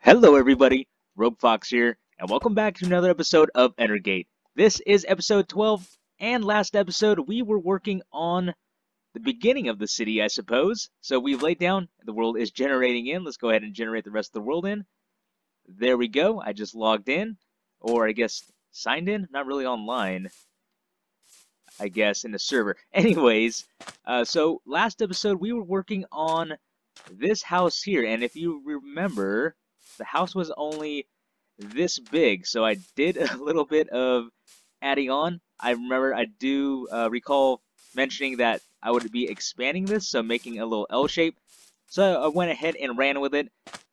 Hello everybody, Rogue Fox here, and welcome back to another episode of Endergate. This is episode 12, and last episode we were working on the beginning of the city, I suppose. So we've laid down, the world is generating in. Let's go ahead and generate the rest of the world in. There we go, I just logged in, or I guess signed in, not really online, I guess, in the server. Anyways, so last episode we were working on this house here, and if you remember, the house was only this big, so I did a little bit of adding on. I remember I do recall mentioning that I would be expanding this, so making a little L shape. So I went ahead and ran with it,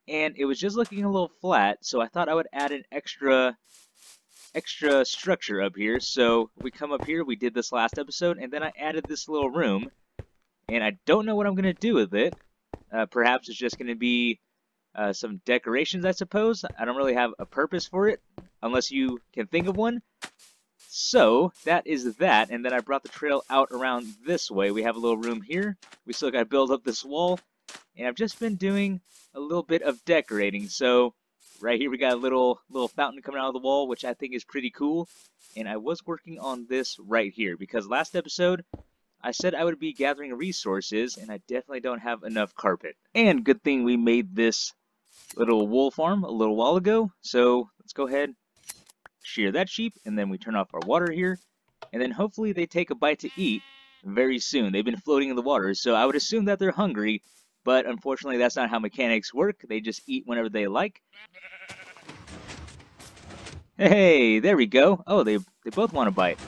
and it was just looking a little flat, so I thought I would add an extra structure up here. So we come up here, we did this last episode, and then I added this little room, and I don't know what I'm going to do with it. Perhaps it's just going to be some decorations, I suppose. I don't really have a purpose for it, unless you can think of one. So, that is that, and then I brought the trail out around this way. We have a little room here. We still got to build up this wall, and I've just been doing a little bit of decorating. So, right here we got a little fountain coming out of the wall, which I think is pretty cool. And I was working on this right here, because last episode, I said I would be gathering resources, and I definitely don't have enough carpet. And good thing we made this little wool farm a little while ago. So let's go ahead, shear that sheep, and then we turn off our water here. And then hopefully they take a bite to eat very soon. They've been floating in the water, so I would assume that they're hungry. But unfortunately, that's not how mechanics work. They just eat whenever they like. Hey, there we go. Oh, they both want to bite.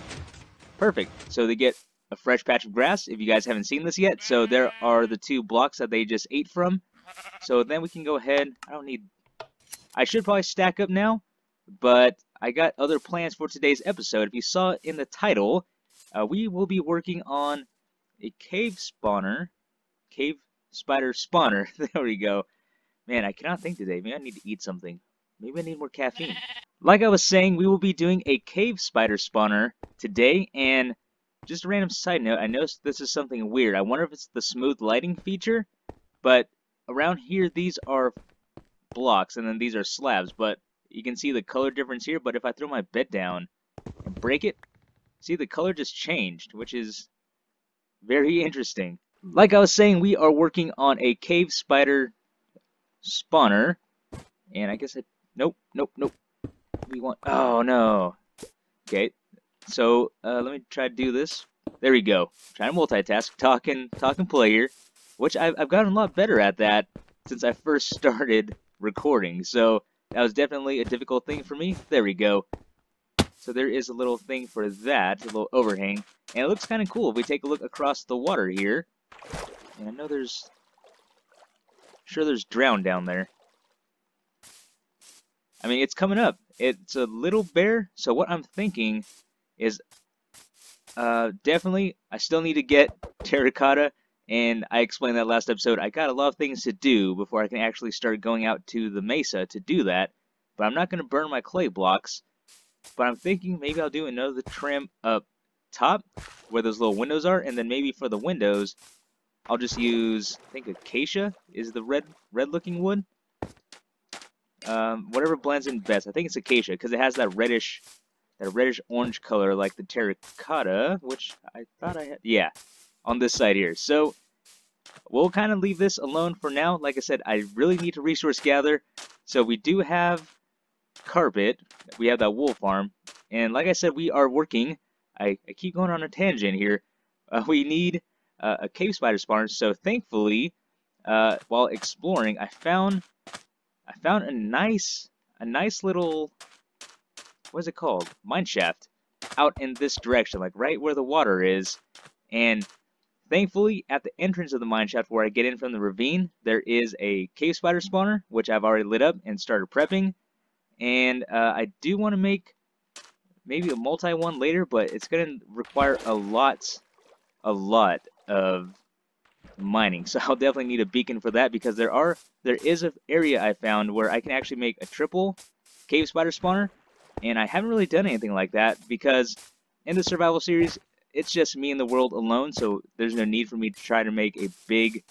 Perfect. So they get a fresh patch of grass, if you guys haven't seen this yet. So there are the two blocks that they just ate from. So then we can go ahead. I should probably stack up now, but I got other plans for today's episode. If you saw it in the title, we will be working on a cave spider spawner. There we go. Man, I cannot think today. Maybe I need to eat something. Maybe I need more caffeine. Like I was saying, we will be doing a cave spider spawner today, and just a random side note, I noticed this is something weird. I wonder if it's the smooth lighting feature, but around here these are blocks, and then these are slabs, but you can see the color difference here. But if I throw my bed down and break it, see, the color just changed, which is very interesting. Like I was saying, we are working on a cave spider spawner, and I guess nope. We want, oh no. Okay, so let me try to do this. There we go. Trying to multitask, talk and play here, which I've gotten a lot better at that since I first started recording. So that was definitely a difficult thing for me. There we go. So there is a little thing for that, a little overhang, and it looks kind of cool if we take a look across the water here. And I know there's drown down there. I mean, it's coming up. It's a little bare, so what I'm thinking is definitely I still need to get terracotta, and I explained that last episode. I got a lot of things to do before I can actually start going out to the mesa to do that, but I'm not going to burn my clay blocks. But I'm thinking maybe I'll do another trim up top where those little windows are, and then maybe for the windows I'll just use, I think acacia is the red looking wood. Whatever blends in best. I think it's acacia because it has that reddish orange color like the terracotta, which I thought I had, yeah, on this side here. So we'll kind of leave this alone for now. Like I said, I really need to resource gather. So we do have carpet, we have that wool farm, and like I said, we are working, I keep going on a tangent here, we need a cave spider spawner. So thankfully, while exploring, I found a nice little, what is it called, mine shaft out in this direction, like right where the water is. And thankfully at the entrance of the mine shaft where I get in from the ravine, there is a cave spider spawner, which I've already lit up and started prepping. And I do want to make maybe a multi one later, but it's going to require a lot of mining. So I'll definitely need a beacon for that, because there is an area I found where I can actually make a triple cave spider spawner, and I haven't really done anything like that because in the survival series it's just me in the world alone, so there's no need for me to try to make a big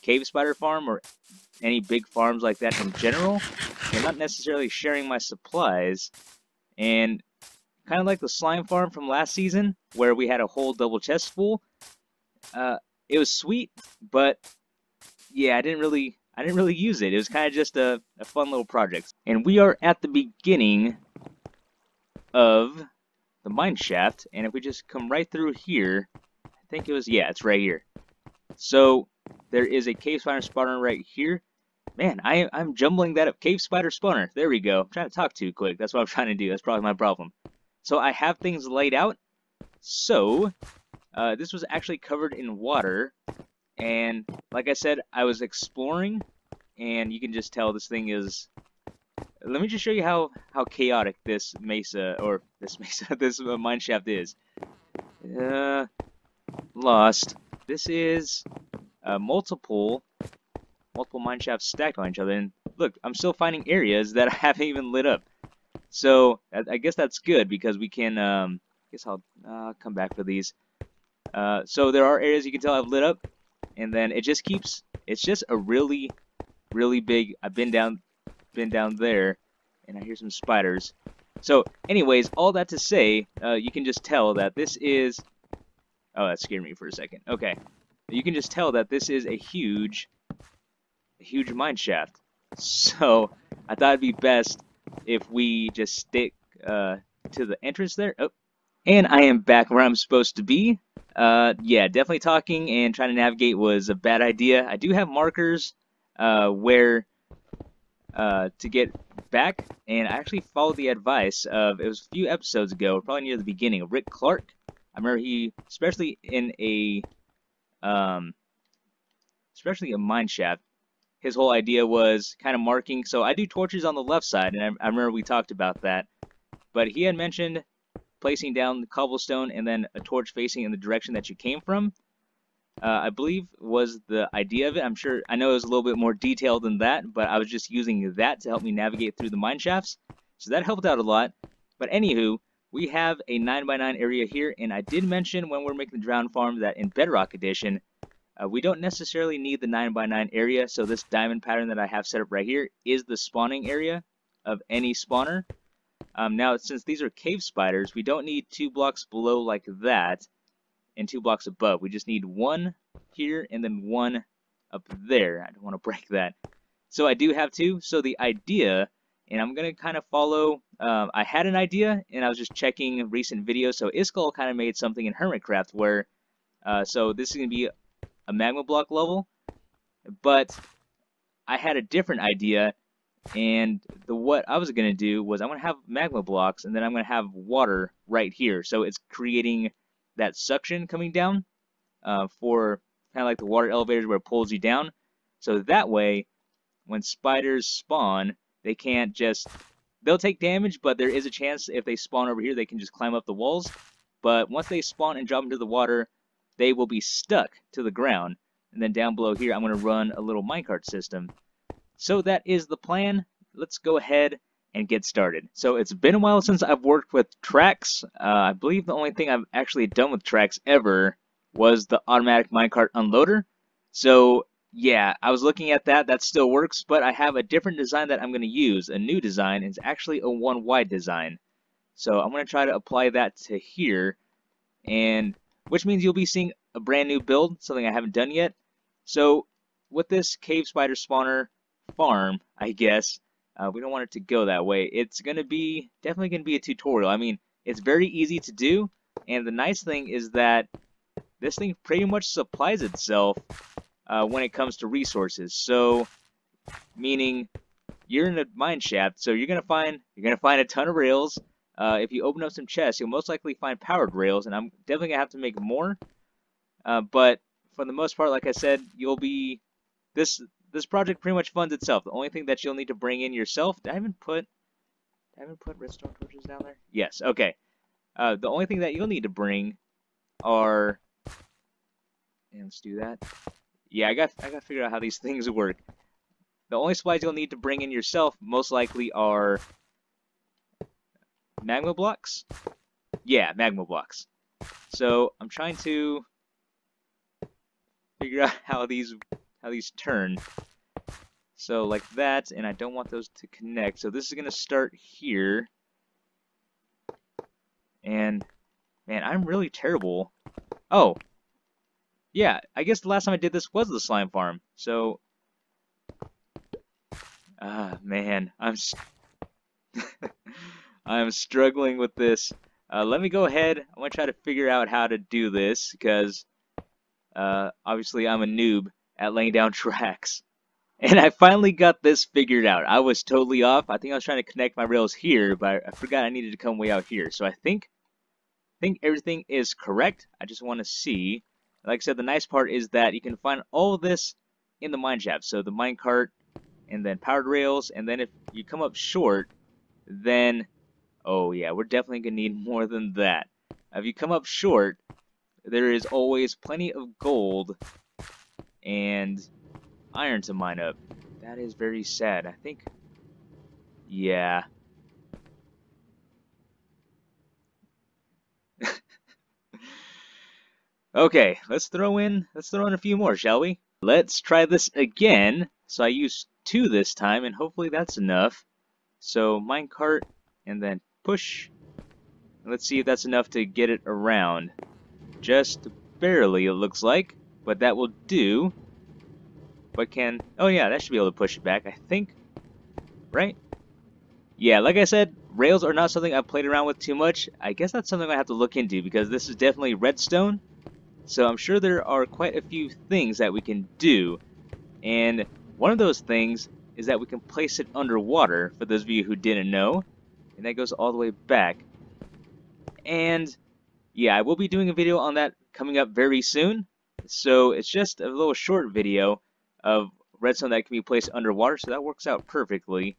cave spider farm or any big farms like that in general. I'm not necessarily sharing my supplies. And kind of like the slime farm from last season, where we had a whole double chest full. It was sweet, but yeah, I didn't really use it. It was kind of just a fun little project. And we are at the beginning of the mine shaft, and if we just come right through here, I think it was, yeah, it's right here. So there is a cave spider spawner right here. Man, I'm jumbling that up. Cave spider spawner. There we go. I'm trying to talk too quick. That's what I'm trying to do. That's probably my problem. So I have things laid out. So this was actually covered in water. And like I said, I was exploring. And you can just tell this thing is... Let me just show you how chaotic this mesa, or this mesa, this mine shaft is. Lost. This is multiple mine shafts stacked on each other, and look, I'm still finding areas that I haven't even lit up. So I guess that's good because we can. I guess I'll come back for these. So there are areas you can tell I've lit up, and then it just keeps. It's just a really big. I've been down there, and I hear some spiders. So, anyways, all that to say, you can just tell that this is. Oh, that scared me for a second. Okay, you can just tell that this is a huge mine shaft. So I thought it'd be best if we just stick to the entrance there. Oh, and I am back where I'm supposed to be. Yeah, definitely talking and trying to navigate was a bad idea. I do have markers where to get back, and I actually followed the advice of, it was a few episodes ago, probably near the beginning, of Rick Clark. I remember he, especially in a mine shaft, his whole idea was kind of marking. So I do torches on the left side, and I remember we talked about that. But he had mentioned placing down the cobblestone and then a torch facing in the direction that you came from. I believe was the idea of it. I know it was a little bit more detailed than that, but I was just using that to help me navigate through the mine shafts. So that helped out a lot. But anywho, we have a 9x9 area here, and I did mention when we're making the drown farm that in Bedrock Edition, we don't necessarily need the 9x9 area, so this diamond pattern that I have set up right here is the spawning area of any spawner. Now, since these are cave spiders, we don't need 2 blocks below like that and 2 blocks above. We just need 1 here and then 1 up there. I don't want to break that. So I do have 2. So the idea, and I'm going to kind of follow, I had an idea, and I was just checking recent videos. So Iskall kind of made something in Hermitcraft where, so this is going to be a magma block level, but I had a different idea, and what I was going to do was I'm going to have magma blocks, and then I'm going to have water right here, so it's creating that suction coming down for kind of like the water elevators where it pulls you down, so that way when spiders spawn, they can't just, they'll take damage, but there is a chance if they spawn over here they can just climb up the walls, but once they spawn and drop into the water, they will be stuck to the ground. And then down below here, I'm going to run a little minecart system. So that is the plan. Let's go ahead and get started. So it's been a while since I've worked with tracks. I believe the only thing I've actually done with tracks ever was the automatic minecart unloader. So yeah, I was looking at that. That still works, but I have a different design that I'm going to use. A new design. It's actually a 1 wide design. So I'm going to try to apply that to here, and which means you'll be seeing a brand new build, something I haven't done yet. So with this cave spider spawner farm, I guess, we don't want it to go that way. It's going to be, definitely going to be a tutorial. I mean, it's very easy to do, and the nice thing is that this thing pretty much supplies itself when it comes to resources. So, meaning you're in a mine shaft, so you're going to find a ton of rails. If you open up some chests, you'll most likely find powered rails, and I'm definitely going to have to make more. But for the most part, like I said, you'll be... This project pretty much funds itself. The only thing that you'll need to bring in yourself... Did I even put redstone torches down there? Yes, okay. The only thing that you'll need to bring are... And let's do that. Yeah, I got to figure out how these things work. The only supplies you'll need to bring in yourself most likely are... magma blocks? Yeah, magma blocks. So I'm trying to figure out how these turn. So like that, and I don't want those to connect. So this is going to start here. And man, I'm really terrible. Oh, yeah, I guess the last time I did this was the slime farm. So, man, I'm struggling with this. Let me go ahead. I want to try to figure out how to do this because obviously I'm a noob at laying down tracks. And I finally got this figured out. I was totally off. I think I was trying to connect my rails here, but I forgot I needed to come way out here. So I think everything is correct. I just want to see. Like I said, the nice part is that you can find all of this in the mine shaft. So the mine cart, and then powered rails, and then if you come up short, then, oh yeah, we're definitely going to need more than that. If you come up short, there is always plenty of gold and iron to mine up. That is very sad. I think, yeah. Okay, let's throw in a few more, shall we? Let's try this again. So I used 2 this time, and hopefully that's enough. So minecart, and then push. Let's see if that's enough to get it around. Just barely, it looks like, but that will do. But can, oh yeah, that should be able to push it back, I think. Right? Yeah, like I said, rails are not something I've played around with too much. I guess that's something I have to look into because this is definitely redstone. So I'm sure there are quite a few things that we can do. And one of those things is that we can place it underwater, for those of you who didn't know. And that goes all the way back. And yeah, I will be doing a video on that coming up very soon. So it's just a little short video of redstone that can be placed underwater, so that works out perfectly.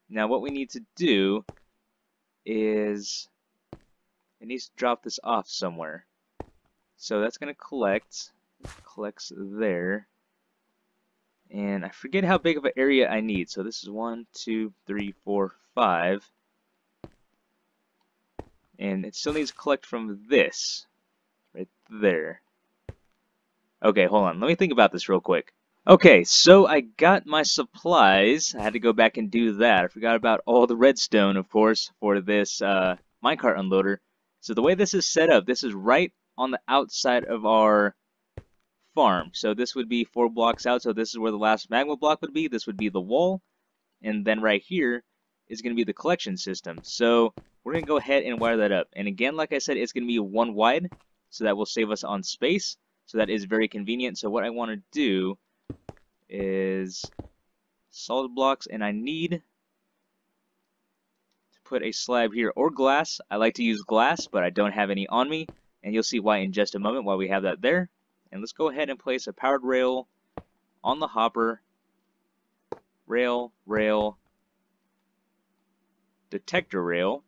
Now what we need to do is it needs to drop this off somewhere. So that's going to collects there. And I forget how big of an area I need. So this is 1, 2, 3, 4, 5. And it still needs to collect from this. Right there. Okay, hold on. Let me think about this real quick. Okay, so I got my supplies. I had to go back and do that. I forgot about all the redstone, of course, for this minecart unloader. So the way this is set up, this is right on the outside of our farm. So this would be 4 blocks out. So this is where the last magma block would be. This would be the wall. And then right here is going to be the collection system. So we're going to go ahead and wire that up. And again, like I said, it's going to be 1 wide. So that will save us on space. So that is very convenient. So what I want to do is solid blocks. And I need to put a slab here or glass. I like to use glass, but I don't have any on me. And you'll see why in just a moment while we have that there. And let's go ahead and place a powered rail on the hopper. Rail, rail, detector rail.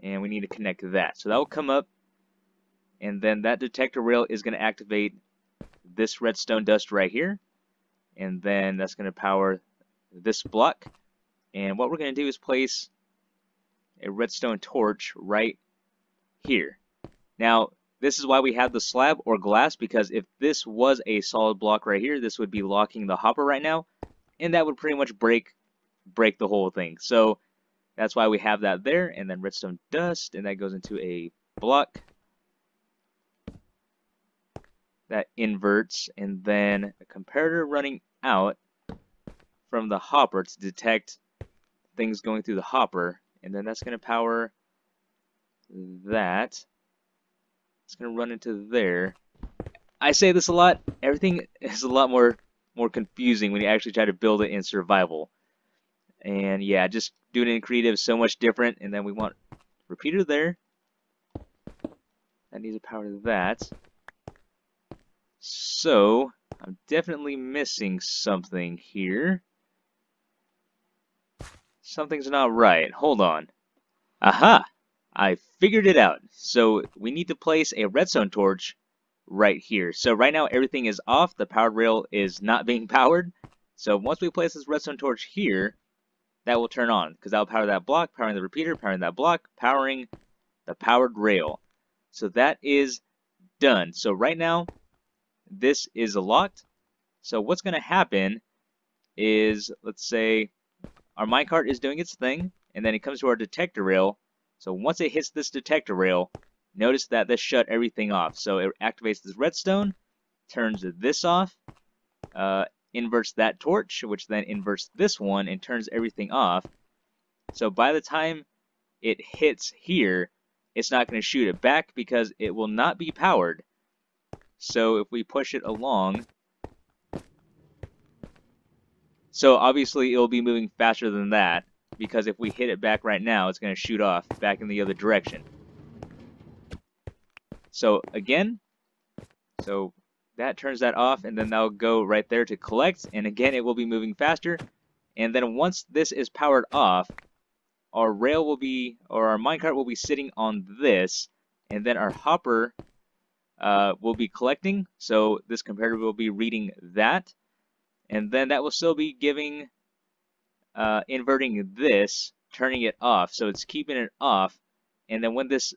And we need to connect that. So that will come up. And then that detector rail is going to activate this redstone dust right here. And then that's going to power this block. And what we're going to do is place a redstone torch right here. Now, this is why we have the slab or glass, because if this was a solid block right here, this would be locking the hopper right now, and that would pretty much break the whole thing. So that's why we have that there, and then redstone dust, and that goes into a block that inverts, and then a comparator running out from the hopper to detect things going through the hopper, and then that's going to power that. It's going to run into there. I say this a lot. Everything is a lot more confusing when you actually try to build it in survival. And yeah, just doing it in creative is so much different. And then we want repeater there. That needs to power that. So I'm definitely missing something here. Something's not right. Hold on. Aha! I figured it out. So we need to place a redstone torch right here. So right now everything is off. The powered rail is not being powered. So once we place this redstone torch here, that will turn on because that will power that block, powering the repeater, powering that block, powering the powered rail. So that is done. So right now this is locked. So what's going to happen is, let's say, our minecart is doing its thing, and then it comes to our detector rail. So once it hits this detector rail, notice that this shut everything off. So it activates this redstone, turns this off, inverts that torch, which then inverts this one and turns everything off. So by the time it hits here, it's not going to shoot it back because it will not be powered. So if we push it along, so obviously it'll be moving faster than that, because if we hit it back right now, it's going to shoot off back in the other direction. So again, so that turns that off, and then that'll go right there to collect, and again it will be moving faster. And then once this is powered off, our rail will be, or our minecart will be sitting on this, and then our hopper will be collecting. So this comparator will be reading that, and then that will still be giving, inverting this, turning it off. So it's keeping it off, and then when this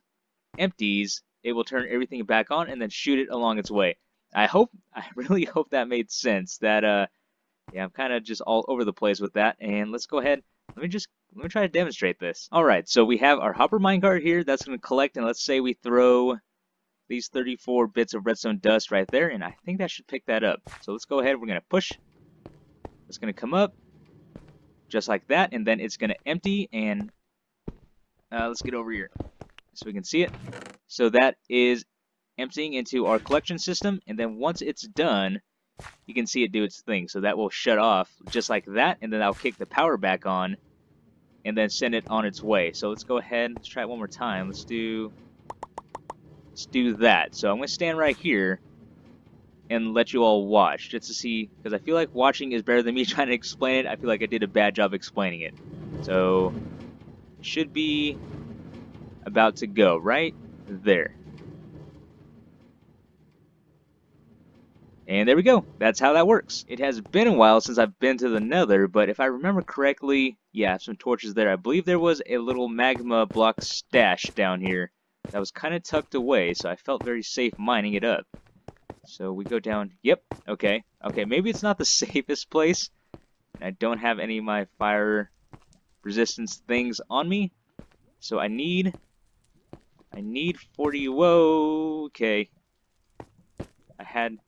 empties, it will turn everything back on and then shoot it along its way. I really hope that made sense. That yeah, I'm kind of just all over the place with that. And let's go ahead. Let me try to demonstrate this. All right, so we have our hopper minecart here. That's going to collect, and let's say we throw these 34 bits of redstone dust right there, and I think that should pick that up. So let's go ahead. We're going to push. It's going to come up just like that, and then it's going to empty. And let's get over here so we can see it. So that is emptying into our collection system, and then once it's done, you can see it do its thing. So that will shut off just like that, and then I'll kick the power back on and then send it on its way. So let's go ahead, let's try it one more time. Let's do that. So I'm going to stand right here and let you all watch just to see, because I feel like watching is better than me trying to explain it. I feel like I did a bad job explaining it. So it should be about to go right there. And there we go. That's how that works. It has been a while since I've been to the Nether, but if I remember correctly, yeah, some torches there. I believe there was a little magma block stash down here that was kind of tucked away, so I felt very safe mining it up. So we go down. Yep. Okay. Okay, maybe it's not the safest place. I don't have any of my fire resistance things on me, so I need 40. Whoa. Okay. I had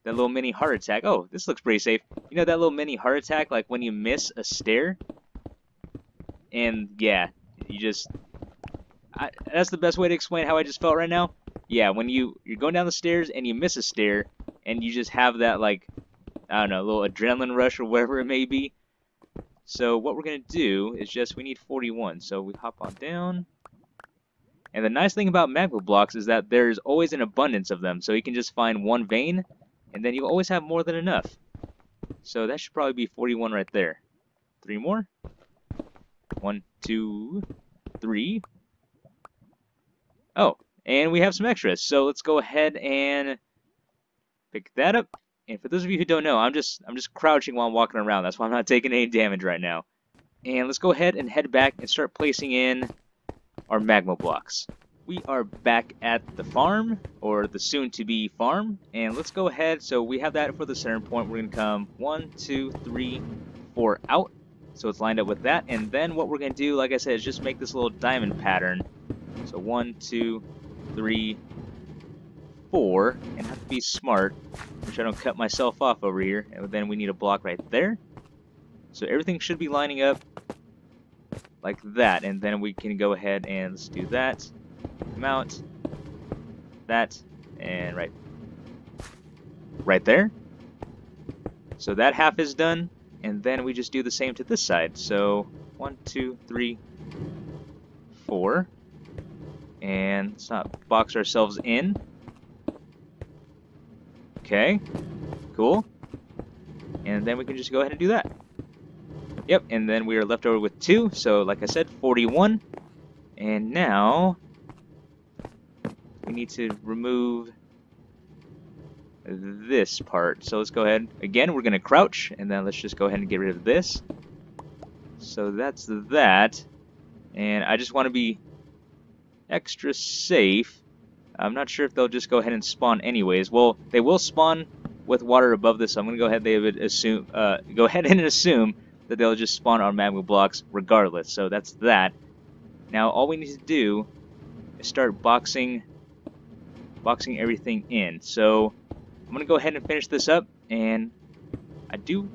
that little mini heart attack. Oh, this looks pretty safe. You know that little mini heart attack, like when you miss a stair? And yeah, you just... that's the best way to explain how I just felt right now. Yeah, when you're going down the stairs and you miss a stair, and you just have that, like, I don't know, little adrenaline rush or whatever it may be. So what we're going to do is just, we need 41. So we hop on down. And the nice thing about magma blocks is that there's always an abundance of them. So you can just find one vein, and then you always have more than enough. So that should probably be 41 right there. 3 more. 1, 2, 3. Oh, and we have some extras. So let's go ahead and pick that up. And for those of you who don't know, I'm just crouching while I'm walking around. That's why I'm not taking any damage right now. And let's go ahead and head back and start placing in our magma blocks. We are back at the farm, or the soon-to-be farm, and let's go ahead. So we have that for the center point. We're going to come 1, 2, 3, 4 out, so it's lined up with that. And then what we're going to do, like I said, is just make this little diamond pattern. So 1, 2, 3, 4, and have to be smart, which I don't cut myself off over here. And then we need a block right there. So everything should be lining up like that, and then we can go ahead and let's do that. Come out, that, and right there. So that half is done, and then we just do the same to this side. So 1, 2, 3, 4, and let's not box ourselves in. Okay, cool. And then we can just go ahead and do that. Yep, and then we are left over with 2, so like I said, 41. And now we need to remove this part. So let's go ahead. Again, we're going to crouch, and then let's just go ahead and get rid of this. So that's that. And I just want to be extra safe. I'm not sure if they'll just go ahead and spawn anyways. Well, they will spawn with water above this, so I'm gonna go ahead. Go ahead and assume that they'll just spawn our magma blocks regardless. So that's that. Now all we need to do is start boxing everything in. So I'm gonna go ahead and finish this up, and I do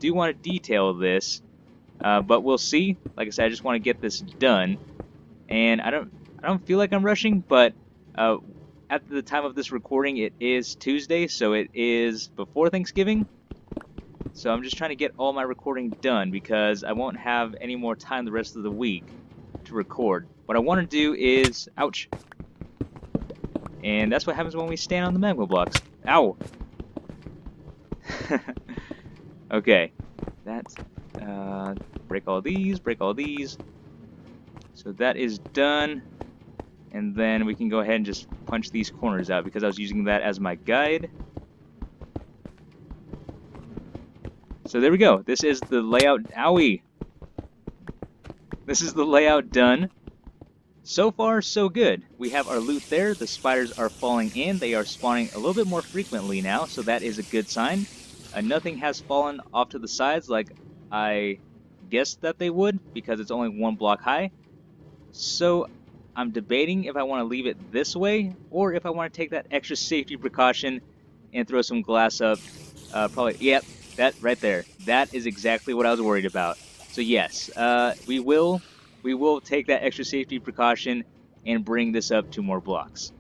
want to detail this, but we'll see. Like I said, I just want to get this done, and I don't feel like I'm rushing, but at the time of this recording, it is Tuesday, so it is before Thanksgiving. So I'm just trying to get all my recording done because I won't have any more time the rest of the week to record. What I want to do is, ouch, and that's what happens when we stand on the magma blocks. Ow. Okay, that's break all these. So that is done, and then we can go ahead and just punch these corners out because I was using that as my guide. So there we go. This is the layout. Owie! This is the layout done. So far, so good. We have our loot there. The spiders are falling in. They are spawning a little bit more frequently now, so that is a good sign. Nothing has fallen off to the sides like I guessed that they would because it's only 1 block high. So I'm debating if I want to leave it this way or if I want to take that extra safety precaution and throw some glass up. Probably, yep, that right there. That is exactly what I was worried about. So yes, we will take that extra safety precaution and bring this up 2 more blocks.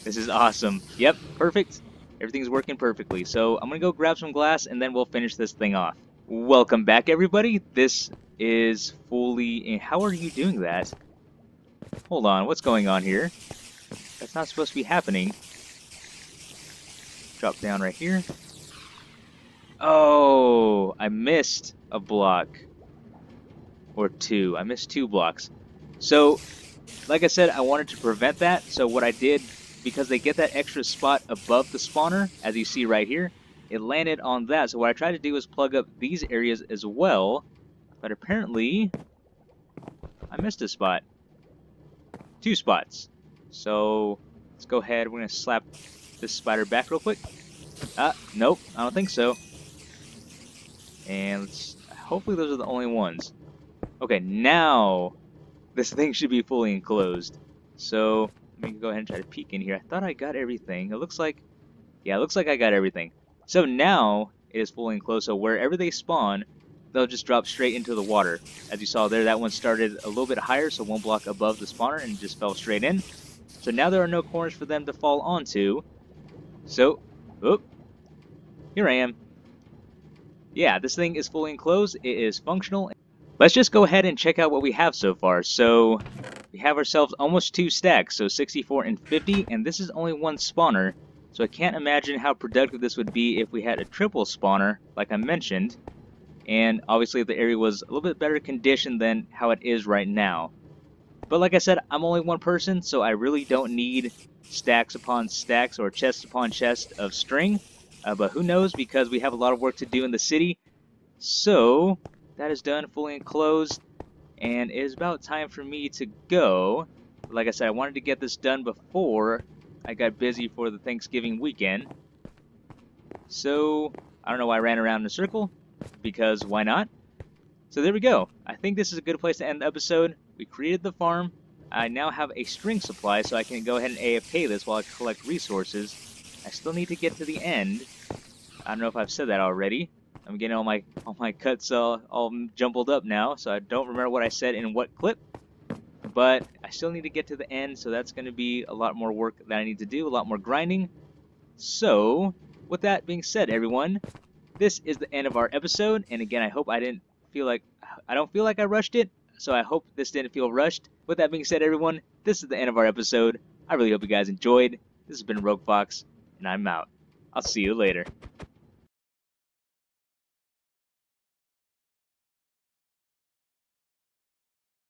This is awesome. Yep, perfect. Everything's working perfectly. So I'm going to go grab some glass and then we'll finish this thing off. Welcome back, everybody. This is fully... How are you doing that? Hold on, what's going on here? That's not supposed to be happening. Drop down right here. Oh, I missed a block. Or 2. I missed 2 blocks. So, like I said, I wanted to prevent that. So what I did, because they get that extra spot above the spawner, as you see right here, it landed on that. So what I tried to do was plug up these areas as well. But apparently, I missed a spot. 2 spots. So, let's go ahead. We're going to slap this spider back real quick. Nope, I don't think so. And hopefully those are the only ones. Okay, now this thing should be fully enclosed. So let me go ahead and try to peek in here. I thought I got everything. It looks like, yeah, it looks like I got everything. So now it is fully enclosed. So wherever they spawn, they'll just drop straight into the water. As you saw there, that one started a little bit higher, so 1 block above the spawner, and just fell straight in. So now there are no corners for them to fall onto. So, here I am. Yeah, this thing is fully enclosed. It is functional. Let's just go ahead and check out what we have so far. So we have ourselves almost 2 stacks, so 64 and 50, and this is only 1 spawner. So I can't imagine how productive this would be if we had a triple spawner, like I mentioned. And obviously if the area was a little bit better condition than how it is right now. But like I said, I'm only 1 person, so I really don't need stacks upon stacks or chests upon chests of string. But who knows, because we have a lot of work to do in the city. So that is done, fully enclosed, and it is about time for me to go. Like I said, I wanted to get this done before I got busy for the Thanksgiving weekend. So I don't know why I ran around in a circle, because why not? So there we go. I think this is a good place to end the episode. We created the farm. I now have a string supply, so I can go ahead and AFK this while I collect resources. I still need to get to the end. I don't know if I've said that already. I'm getting all my cuts all jumbled up now, so I don't remember what I said in what clip. But I still need to get to the end, so that's going to be a lot more work that I need to do, a lot more grinding. So, with that being said, everyone, this is the end of our episode. And again, I hope I don't feel like I rushed it, so I hope this didn't feel rushed. With that being said, everyone, this is the end of our episode. I really hope you guys enjoyed. This has been Rogue Fox, and I'm out. I'll see you later.